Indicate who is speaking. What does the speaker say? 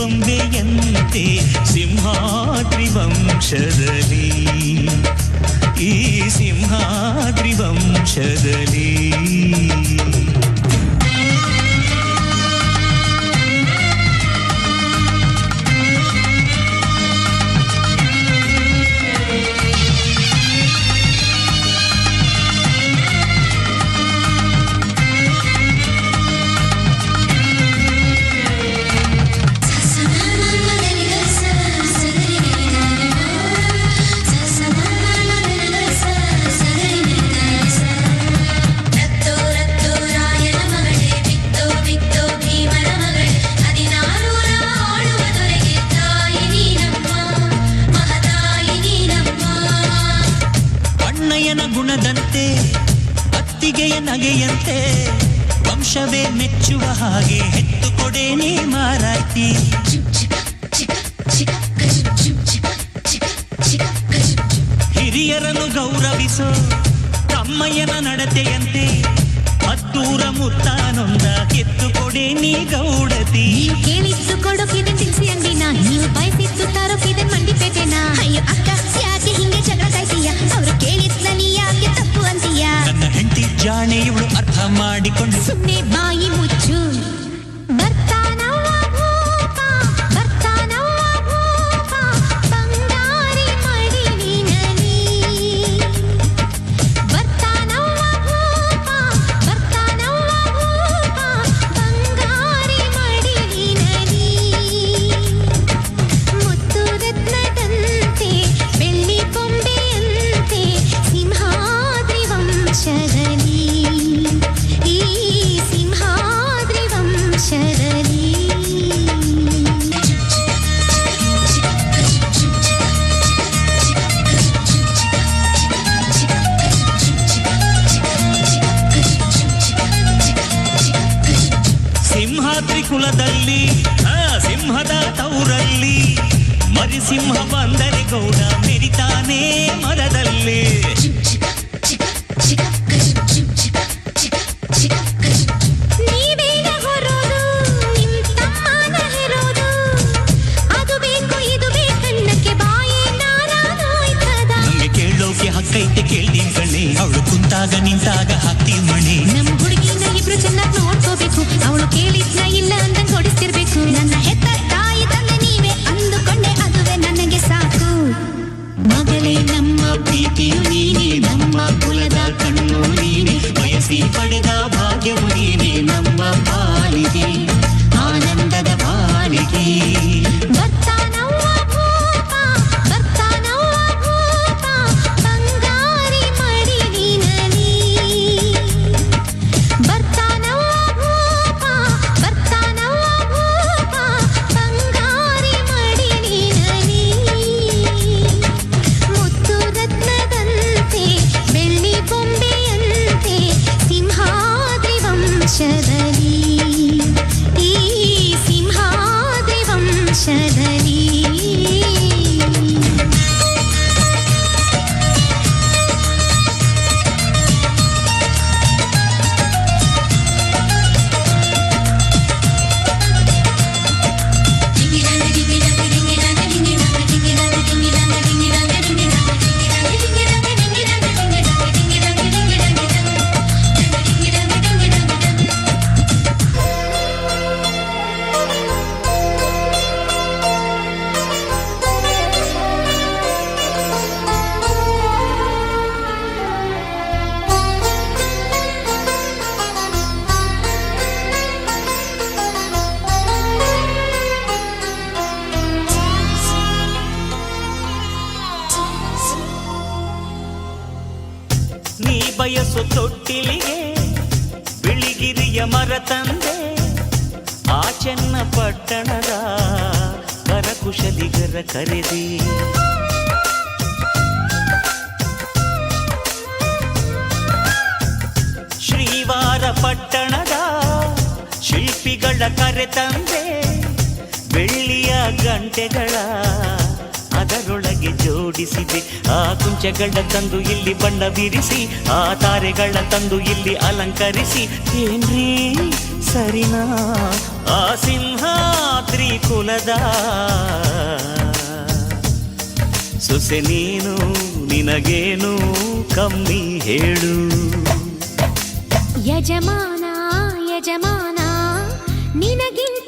Speaker 1: ಕೊಂಬೆಯಂತೆ ಸಿಂಹಾದ್ರಿ ವಂಶದಲ್ಲಿ, ಈ ಸಿಂಹಾದ್ರಿ ವಂಶದಲ್ಲಿ. ಗುಣದಂತೆ ಅತ್ತಿಗೆಯ ನಗೆಯಂತೆ ವಂಶವೇ ಮೆಚ್ಚುವ ಹಾಗೆ ಹೆತ್ತು ಕೊಡೆ ನೀ ಮಾರಾಯ್ತಿ. ಹಿರಿಯರನ್ನು ಗೌರವಿಸೋ ತಮ್ಮಯ್ಯನ ನಡತೆಯಂತೆ ಹತ್ತೂರ ಮುತ್ತಾನೊಂದ ಎತ್ತು ಕೊಡೆ ನೀ ಗೌಡತಿ.
Speaker 2: ನೀವು ಕೇಳಿದ್ದು ಕೊಡೋಕಿದೆ ತಿನ್ಸಿ ಅಂಗಡಿನ, ನೀವು ಬಯಸಿದ್ದು ತರೋಕಿದೆ ಮಂಡಿಪೇಟೆನ. ಅಯ್ಯೋ ಅಕ್ಕ ಯಾಕೆ ಹಿಂಗೆ ಜಗಳ ಕಾಯ್ತೀಯ, ಅವರು ಕೇಳಿದ್ನ ನೀ ಯಾಕೆ ತಪ್ಪು ಅಂತೀಯ.
Speaker 1: ನನ್ನ ಹೆಂಡತಿ ಜಾಣೆ ಇವಳು ಅರ್ಥ ಮಾಡಿಕೊಂಡು
Speaker 2: ಸುಮ್ಮನೆ ಬಾಯಿ ಮುಚ್ಚು. ಬರ್ತಾನವ್ವ ಭೂಪ, ಬರ್ತಾನವ್ವ ಭೂಪ, ಬಂಗಾರಿ ಮಡಿಲಿನಲ್ಲಿ. ಬರ್ತಾನವ್ವ ಭೂಪ, ಬರ್ತಾನವ್ವ ಭೂಪ, ಬಂಗಾರಿ ಮಡಿಲಿನಲ್ಲಿ. ಮುತ್ತು ರತ್ನದಂತೆ ಬೆಳ್ಳಿ ಕೊಂಬೆಯಂತೆ ಸಿಂಹಾದ್ರಿ ವಂಶದಲ್ಲಿ, ಈ ಸಿಂಹಾದ್ರಿ ವಂಶದಲ್ಲಿ.
Speaker 1: ಸಿಂಹಾದ್ರಿ ಕುಲದಲ್ಲಿ ಸಿಂಹದ ತೌರಲ್ಲಿ ಮರಿಸಿಂಹ ಬಂದರೆ ಗೌಡ ಮೆರಿತಾನೆ ಮರದಲ್ಲಿ.
Speaker 2: ನೀವೇನ ಹೊರೋದು, ನಿಮ್ ತಮ್ಮನ ಹೆರೋದು, ಅದು ಬೇಕು ಇದು ಬೇಕನ್ನಕ್ಕೆ ಬಾಯೇ ನಾನಾ ನೋಯ್ತದ.
Speaker 1: ನಮ್ಗೆ ಕೇಳೋಕೆ ಹಕ್ಕೈತೆ ಕೇಳ್ತೀನಿ ಕಣೆ, ಅವಳು ಕುಂತಾಗ ನಿಂತಾಗ ಹಾಕ್ತೀವಿ ಮಣೆ.
Speaker 2: ನಮ್ಮ ಹುಡುಗಿನ ಇಬ್ರು ಚೆನ್ನಾಗಿ ನೋಡ್ಕೋಬೇಕು, ಅವಳು ಕೇಳಿದ್ನ ಇಲ್ಲ ಅಂದಂಗ್ ಕೊಡಿಸ್ತಿರ್ಬೇಕು. ನನ್ನ ಹೆತ್ತ ತಾಯಿ ತಂದೆ ನೀವೇ ಅಂದುಕೊಂಡೆ ಅದುವೇ ನನಗೆ ಸಾಕು. ಮಗಳೇ ನಮ್ಮ ಪ್ರೀತಿಯು ನೀನೆ, ನಮ್ಮ ಕುಲದ ಕಣ್ಣು ನೀನೆ,
Speaker 1: ಬಯಸಿ ಪಡೆದ ಭಾಗ್ಯವು ನೀನೆ ನಮ್ಮ ಪಾಲಿಗೆ, ಆನಂದದ ಪಾಲಿಗೆ.
Speaker 2: ಬರ್ತಾನವ್ವ ಭೂಪ, ಬರ್ತಾನವ್ವ ಭೂಪ, ಬಂಗಾರಿ ಮಡಿಲಿನಲ್ಲಿ. ಬರ್ತಾನವ್ವ ಭೂಪ, ಬರ್ತಾನವ್ವ ಭೂಪ, ಬಂಗಾರಿ ಮಡಿಲಿನಲ್ಲಿ. ಮುತ್ತು ರತ್ನದಂತೆ ಬೆಳ್ಳಿ ಕೊಂಬೆಯಂತೆ ಸಿಂಹಾದ್ರಿ ವಂಶದಲ್ಲಿ, ಈ ಸಿಂಹಾದ್ರಿ ವಂಶದಲ್ಲಿ.
Speaker 1: ನೀ ಬಯಸು ತೊಟ್ಟಿಲಿಗೆ ಬಿಳಿಗಿರಿಯ ಮರ ತಂದೆ, ಆ ಚೆನ್ನ ಪಟ್ಟಣದ ಕರಕುಶಲಿಗರ ಕರೆದಿ. ಶ್ರೀವಾರ ಪಟ್ಟಣದ ಶಿಲ್ಪಿಗಳ ಕರೆ ತಂದೆ, ಬೆಳ್ಳಿಯ ಗಂಟೆಗಳ ಅದರೊಳಗೆ ಜೋಡಿಸಿದೆ. ಆ ಕುಂಚಗಳ ತಂದು ಇಲ್ಲಿ ಬಣ್ಣ ಬಿರಿಸಿ, ಆ ತಾರೆಗಳ ತಂದು ಇಲ್ಲಿ ಅಲಂಕರಿಸಿ. ಏನ್ರೀ
Speaker 3: ಸರಿನಾ ಆ ಸಿಂಹಾದ್ರಿ ಕುಲದ ಸೊಸೆ ನೀನು ನಿನಗೇನು ಕಮ್ಮಿ ಹೇಳು
Speaker 2: ಯಜಮಾನ ಯಜಮಾನ ನಿನಗಿಂತ